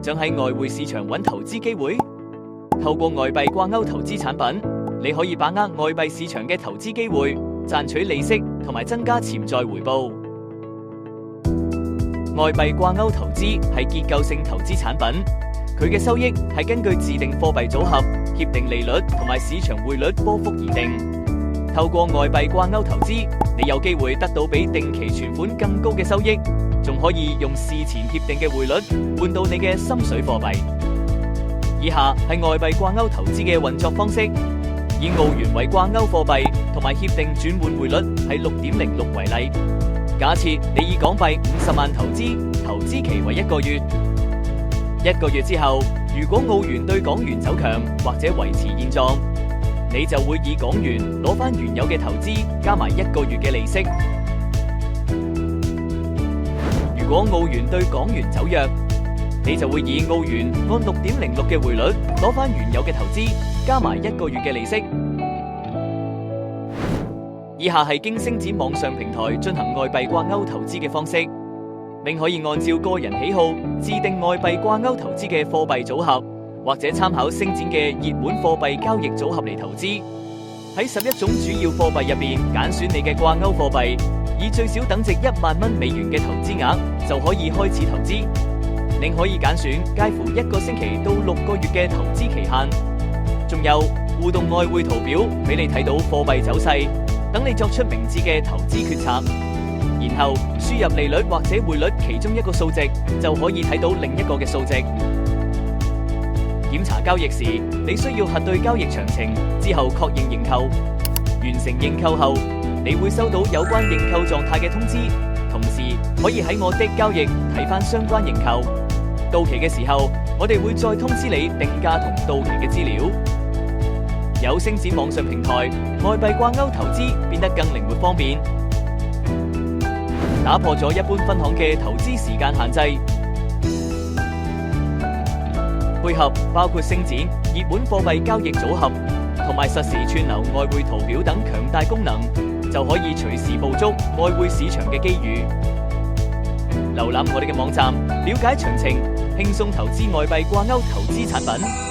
想喺外匯市場揾投資機會？透過外幣掛鈎投資產品，你可以把握外幣市場嘅投資機會，賺取利息同埋增加潛在回報。外幣掛鈎投資係結構性投資產品，佢嘅收益係根據自定貨幣組合、協定利率同埋市場匯率波幅而定。透過外幣掛鈎投資，你有機會得到比定期存款更高嘅收益，仲可以用事前協定嘅匯率換到你嘅心水貨幣。以下係外幣掛鈎投資嘅運作方式，以澳元為掛鈎貨幣，同埋協定轉換匯率係6.06為例。假設你以港幣50萬投資，投資期為1個月。1個月之後，如果澳元對港元走強或者維持現狀，你就會以港元攞返原有嘅投資，加埋1個月嘅利息。如果澳元對港元走弱，你就會以澳元按6.06嘅匯率攞返原有嘅投資，加埋1個月嘅利息。以下係經星展網上平台進行外幣掛鈎投資嘅方式，並可以按照個人喜好自定外幣掛鈎投資嘅貨幣組合，或者參考星展嘅熱門貨幣交易組合嚟投資。喺11種主要貨幣入邊揀選你嘅掛鈎貨幣，以最少等值1萬蚊美元嘅投資額就可以開始投資。另可以揀選介乎1個星期到6個月嘅投資期限。仲有互動外匯圖表俾你睇到貨幣走勢，等你作出明智嘅投資決策。然後輸入利率或者匯率其中一個數值，就可以睇到另一個嘅數值。檢查交易時，你需要核對交易詳情，之後確認認購。完成認購後，你會收到有關認購狀態嘅通知，同時可以喺我的交易睇返相關認購。到期嘅時候，我哋會再通知你定價同到期嘅資料。有星展網上平台，外幣掛鈎投資變得更靈活方便，打破咗一般分行嘅投資時間限制，配合包括星展熱門貨幣交易組合同埋實時串流外匯圖表等強大功能，就可以隨時捕捉外匯市場嘅機遇。瀏覽我哋嘅網站，了解詳情，輕鬆投資外幣掛鈎投資產品。